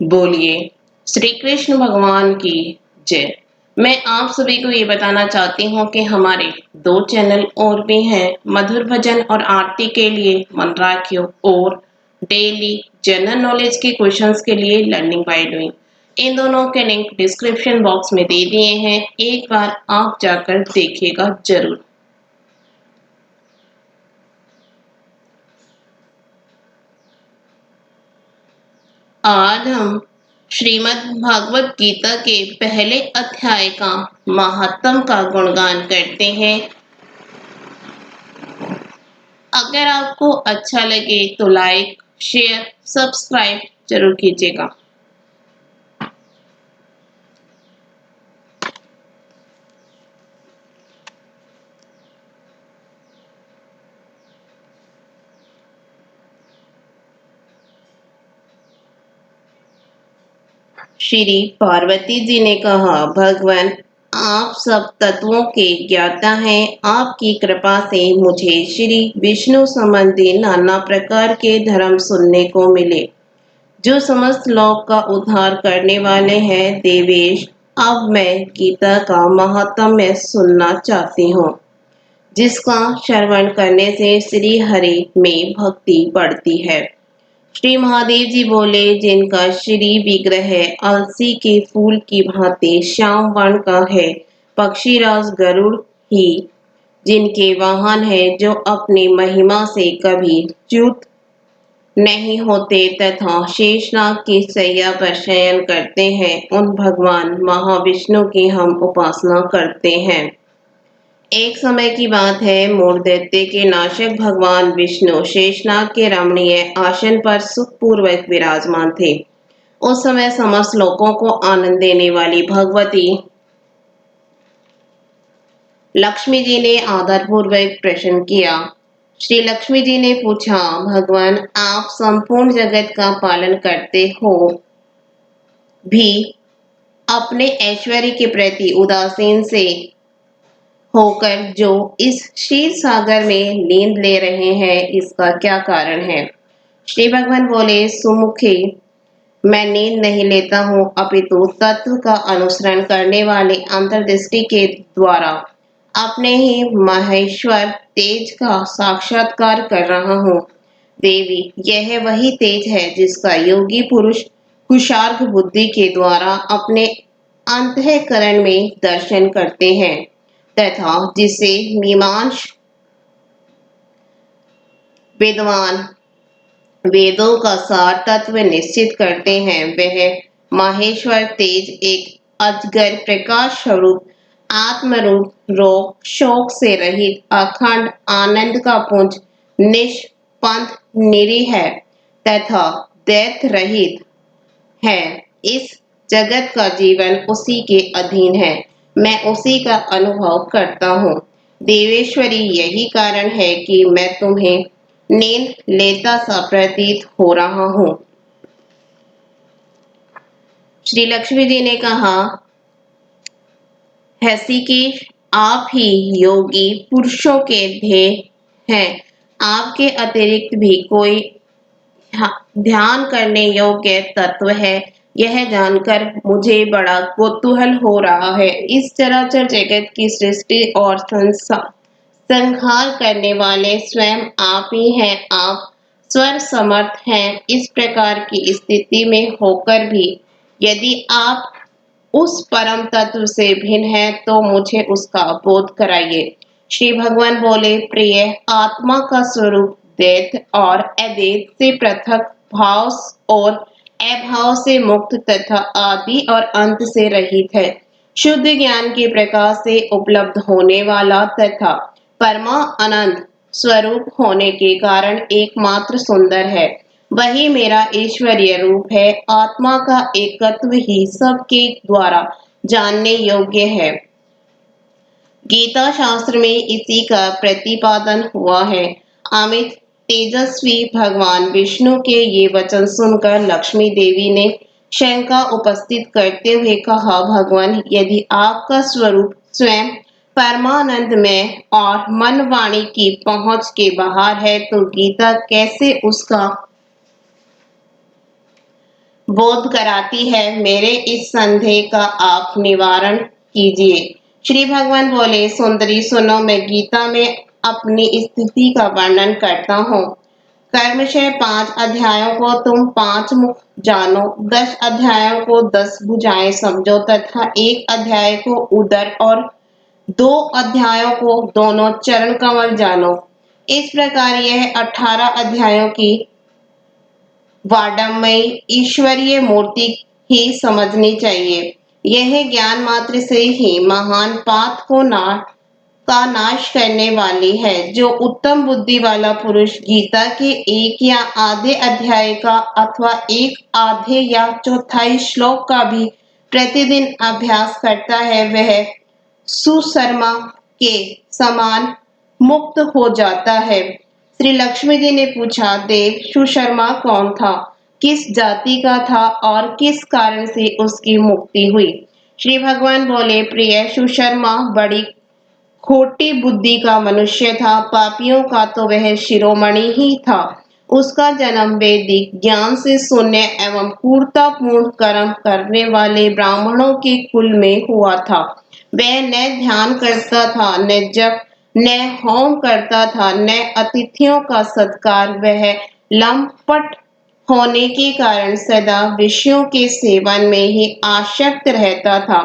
बोलिए श्री कृष्ण भगवान की जय। मैं आप सभी को ये बताना चाहती हूँ कि हमारे दो चैनल और भी हैं, मधुर भजन और आरती के लिए मन राखियो और डेली जनरल नॉलेज के क्वेश्चंस के लिए लर्निंग बाय डूइंग। इन दोनों के लिंक डिस्क्रिप्शन बॉक्स में दे दिए हैं, एक बार आप जाकर देखिएगा जरूर। आज हम श्रीमद् भागवत गीता के पहले अध्याय का महात्म का गुणगान करते हैं। अगर आपको अच्छा लगे तो लाइक, शेयर, सब्सक्राइब जरूर कीजिएगा। श्री पार्वती जी ने कहा, भगवान आप सब तत्वों के ज्ञाता हैं। आपकी कृपा से मुझे श्री विष्णु संबंधी नाना प्रकार के धर्म सुनने को मिले, जो समस्त लोक का उद्धार करने वाले हैं। देवेश, अब मैं गीता का महात्म्य सुनना चाहती हूँ, जिसका श्रवण करने से श्री हरि में भक्ति बढ़ती है। श्री महादेव जी बोले, जिनका श्री विग्रह अलसी के फूल की भांति श्याम वर्ण का है, पक्षीराज गरुड़ ही जिनके वाहन है, जो अपनी महिमा से कभी च्युत नहीं होते तथा शेषनाग की सैया पर शयन करते हैं, उन भगवान महाविष्णु की हम उपासना करते हैं। एक समय की बात है, मूढ़ दैत्य के नाशक भगवान विष्णु शेषनाग के रमणीय आसन पर सुखपूर्वक विराजमान थे। उस समय समस्त लोगों को आनंद देने वाली भगवती लक्ष्मी जी ने आदर पूर्वक प्रश्न किया। श्री लक्ष्मी जी ने पूछा, भगवान आप संपूर्ण जगत का पालन करते हो भी अपने ऐश्वर्य के प्रति उदासीन से होकर जो इस क्षीर सागर में नींद ले रहे हैं, इसका क्या कारण है? श्री भगवान बोले, सुमुखे मैं नींद नहीं लेता हूँ, अपितु तत्व का अनुसरण करने वाले अंतर्दृष्टि के द्वारा अपने ही महेश्वर तेज का साक्षात्कार कर रहा हूँ। देवी, यह वही तेज है जिसका योगी पुरुष कुशार्ग बुद्धि के द्वारा अपने अंतःकरण में दर्शन करते हैं तथा जिसे मीमांस विद्वान वेदों का सार तत्व निश्चित करते हैं। वह माहेश्वर तेज एक अजगर प्रकाश स्वरूप आत्मरूप रोग शोक से रहित अखंड आनंद का पुंज निष्पंथ निरीह है तथा दैत्य रहित है। इस जगत का जीवन उसी के अधीन है, मैं उसी का अनुभव करता हूँ। देवेश्वरी, यही कारण है कि मैं तुम्हें नींद लेता सा प्रतीत हो रहा हूँ। श्री लक्ष्मी जी ने कहा, हृषिकेश, आप ही योगी पुरुषों के ध्येय हैं। आपके अतिरिक्त भी कोई ध्यान करने योग्य तत्व है, यह जानकर मुझे बड़ा कौतूहल हो रहा है। इस चराचर जगत की सृष्टि और संहार करने वाले स्वयं आप ही हैं। आप स्वर समर्थ हैं। इस प्रकार की स्थिति में होकर भी यदि आप उस परम तत्व से भिन्न है तो मुझे उसका बोध कराइए। श्री भगवान बोले, प्रिय, आत्मा का स्वरूप दैत और अदैत से पृथक, भाव और अभाव से मुक्त तथा आदि और अंत से रहित है। शुद्ध ज्ञान के प्रकाश से उपलब्ध होने वाला तथा परमा आनंद स्वरूप होने के कारण एकमात्र सुंदर है। वही मेरा ईश्वरीय रूप है। आत्मा का एकत्व ही सबके द्वारा जानने योग्य है। गीता शास्त्र में इसी का प्रतिपादन हुआ है। अमित तेजस्वी भगवान विष्णु के ये वचन सुनकर लक्ष्मी देवी ने शंका उपस्थित करते हुए कहा, भगवान, यदि आपका स्वरूप स्वयं परमानंद में और मन वाणी की पहुंच के बाहर है तो गीता कैसे उसका बोध कराती है। मेरे इस संदेह का आप निवारण कीजिए। श्री भगवान बोले, सुंदरी सुनो, मैं गीता में अपनी स्थिति का वर्णन करता हूँ। कर्मशः 5 अध्यायों को तुम 5 मुख जानो, 10 अध्यायों को 10 भुजाएं समझो तथा 1 अध्याय को उदर और 2 अध्यायों को दोनों चरण कमल जानो। इस प्रकार यह 18 अध्यायों की वाडमयी ईश्वरीय मूर्ति ही समझनी चाहिए। यह ज्ञान मात्र से ही महान पाप का नाश करने वाली है। जो उत्तम बुद्धि वाला पुरुष गीता के 1 या आधे अध्याय का अथवा 1 आधे या चौथाई श्लोक का भी प्रतिदिन अभ्यास करता है, वह सुशर्मा के समान मुक्त हो जाता है। श्री लक्ष्मी जी ने पूछा, देव, सुशर्मा कौन था, किस जाति का था और किस कारण से उसकी मुक्ति हुई? श्री भगवान बोले, प्रिय, सुशर्मा बड़ी खोटी बुद्धि का मनुष्य था। पापियों का तो वह शिरोमणि ही था। उसका जन्म वैदिक ज्ञान से शून्य एवं क्रूरतापूर्ण कर्म करने वाले ब्राह्मणों के कुल में हुआ था। वह न ध्यान करता था, न जप, न होम करता था, न अतिथियों का सत्कार। वह लंपट होने के कारण सदा विषयों के सेवन में ही आसक्त रहता था।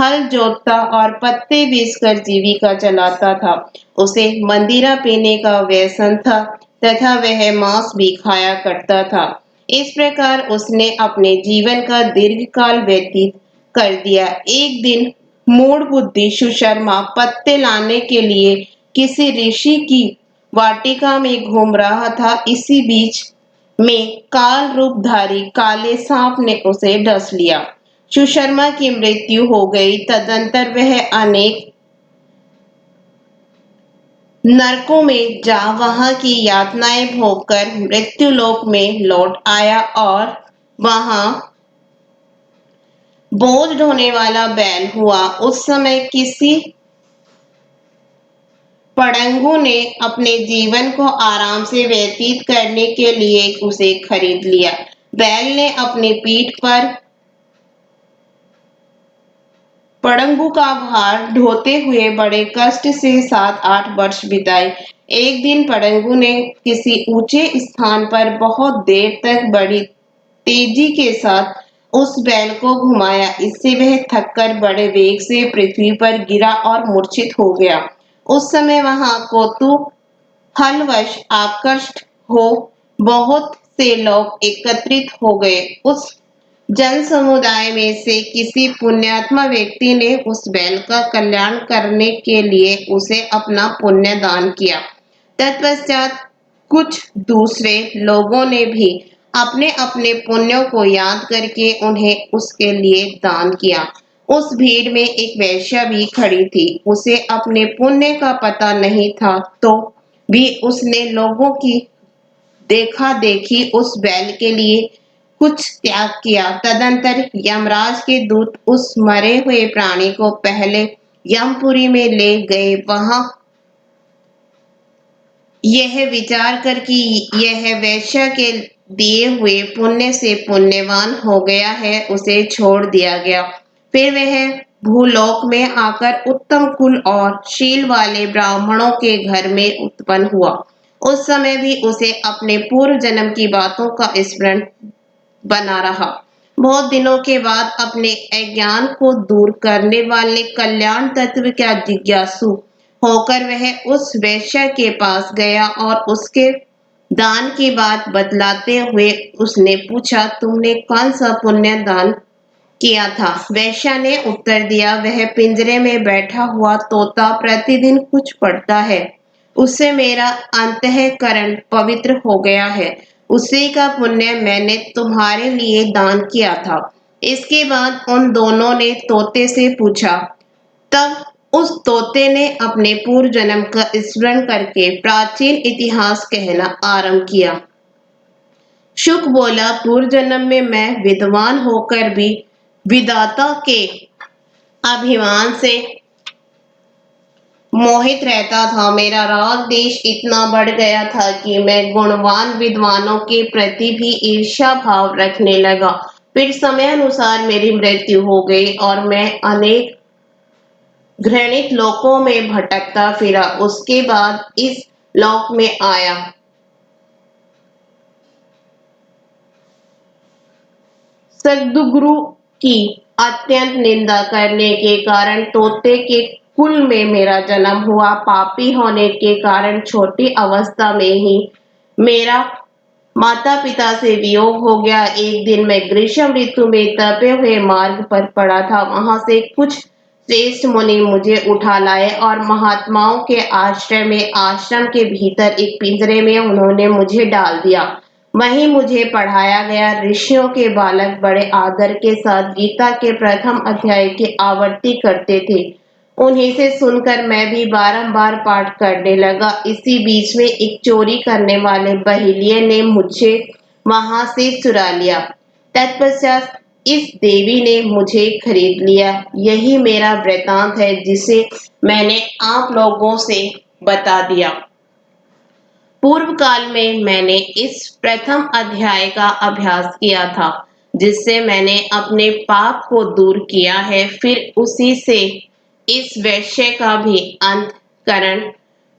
हल जोतता और पत्ते बेचकर जीविका चलाता था। उसे मदिरा पीने का व्यसन था तथा वह मांस भी खाया करता था। इस प्रकार उसने अपने जीवन का दीर्घकाल व्यतीत कर दिया। एक दिन मूढ़ बुद्धि सुशर्मा पत्ते लाने के लिए किसी ऋषि की वाटिका में घूम रहा था। इसी बीच में काल रूपधारी काले सांप ने उसे डस लिया। सुशर्मा की मृत्यु हो गई। तदंतर वह अनेक नरकों में जा वहां की यातनाएं भोगकर मृत्युलोक में लौट आया और वहां बोझ ढोने वाला बैल हुआ। उस समय किसी पड़ंगू ने अपने जीवन को आराम से व्यतीत करने के लिए उसे खरीद लिया। बैल ने अपनी पीठ पर पड़ंगू का भार ढोते हुए बड़े कष्ट से 7-8 वर्ष बिताए। एक दिन पड़ंगू ने किसी ऊंचे स्थान पर बहुत देर तक बड़ी तेजी के साथ उस बैल को घुमाया। इससे वह थककर बड़े वेग से पृथ्वी पर गिरा और मूर्छित हो गया। उस समय वहां कौतूहलवश आकृष्ट हो बहुत से लोग एकत्रित हो गए। उस जन समुदाय में से किसी पुण्यात्मा व्यक्ति ने उस बैल का कल्याण करने के लिए उसे अपना पुण्य दान किया। तत्पश्चात कुछ दूसरे लोगों ने भी अपने अपने पुण्यों को याद करके उन्हें उसके लिए दान किया। उस भीड़ में एक वेश्या भी खड़ी थी। उसे अपने पुण्य का पता नहीं था, तो भी उसने लोगों की देखा देखी उस बैल के लिए कुछ त्याग किया। तदंतर यमराज के दूत उस मरे हुए प्राणी को पहले यमपुरी में ले गए। वहां यह विचार कर कि यह वैश्य के दिए हुए पुण्य से पुण्यवान हो गया है, उसे छोड़ दिया गया। फिर वह भूलोक में आकर उत्तम कुल और शील वाले ब्राह्मणों के घर में उत्पन्न हुआ। उस समय भी उसे अपने पूर्व जन्म की बातों का स्मरण बना रहा। बहुत दिनों के बाद अपने अज्ञान को दूर करने वाले कल्याण तत्व का जिज्ञासु होकर वह उस वैश्य के पास गया और उसके दान की बात बतलाते हुए उसने पूछा, तुमने कौन सा पुण्य दान किया था? वैश्य ने उत्तर दिया, वह पिंजरे में बैठा हुआ तोता प्रतिदिन कुछ पढ़ता है, उससे मेरा अंतःकरण पवित्र हो गया है। उसी का पुण्य मैंने तुम्हारे लिए दान किया था। इसके बाद उन दोनों ने तोते से पूछा। तब उस तोते ने अपने पूर्व जन्म का स्मरण करके प्राचीन इतिहास कहना आरंभ किया। शुक बोला, पूर्व जन्म में मैं विद्वान होकर भी विधाता के अभिमान से मोहित रहता था। मेरा राग देश इतना बढ़ गया था कि मैं गुणवान विद्वानों के प्रति भी ईर्ष्या भाव रखने लगा। फिर समय अनुसार मेरी मृत्यु हो गई और मैं अनेक घृणित लोकों में भटकता फिरा। उसके बाद इस लोक में आया। सद्गुरु की अत्यंत निंदा करने के कारण तोते के कुल में मेरा जन्म हुआ। पापी होने के कारण छोटी अवस्था में ही मेरा माता पिता से वियोग हो गया। एक दिन मैं ग्रीष्म ऋतु में तपे हुए मार्ग पर पड़ा था। वहां से कुछ श्रेष्ठ मुनि मुझे उठा लाए और महात्माओं के आश्रय में आश्रम के भीतर एक पिंजरे में उन्होंने मुझे डाल दिया। वहीं मुझे पढ़ाया गया। ऋषियों के बालक बड़े आदर के साथ गीता के प्रथम अध्याय की आवृत्ति करते थे। उन्हीं से सुनकर मैं भी बारंबार पाठ करने लगा। इसी बीच में एक चोरी करने वाले बहेलिये ने मुझे वहां से चुरा लिया। तत्पश्चात इस देवी ने मुझे खरीद लिया। यही मेरा वृतांत है जिसे मैंने आप लोगों से बता दिया। पूर्व काल में मैंने इस प्रथम अध्याय का अभ्यास किया था, जिससे मैंने अपने पाप को दूर किया है। फिर उसी से इस वैश्य का भी अंतकरण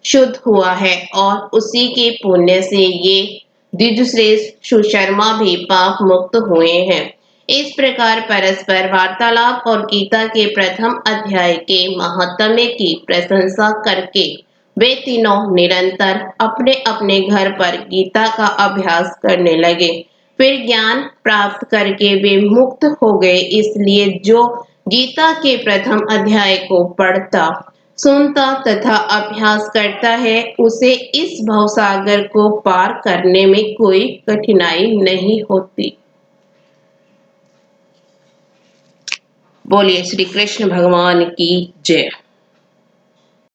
शुद्ध हुआ है और उसी के पुण्य से ये द्विजश्रेष्ठ सुशर्मा भी पाप मुक्त हुए हैं। इस प्रकार परस्पर वार्तालाप और गीता के प्रथम अध्याय के महात्म्य की प्रशंसा करके वे तीनों निरंतर अपने अपने घर पर गीता का अभ्यास करने लगे। फिर ज्ञान प्राप्त करके वे मुक्त हो गए। इसलिए जो गीता के प्रथम अध्याय को पढ़ता, सुनता तथा अभ्यास करता है, उसे इस भवसागर को पार करने में कोई कठिनाई नहीं होती। बोलिए श्री कृष्ण भगवान की जय।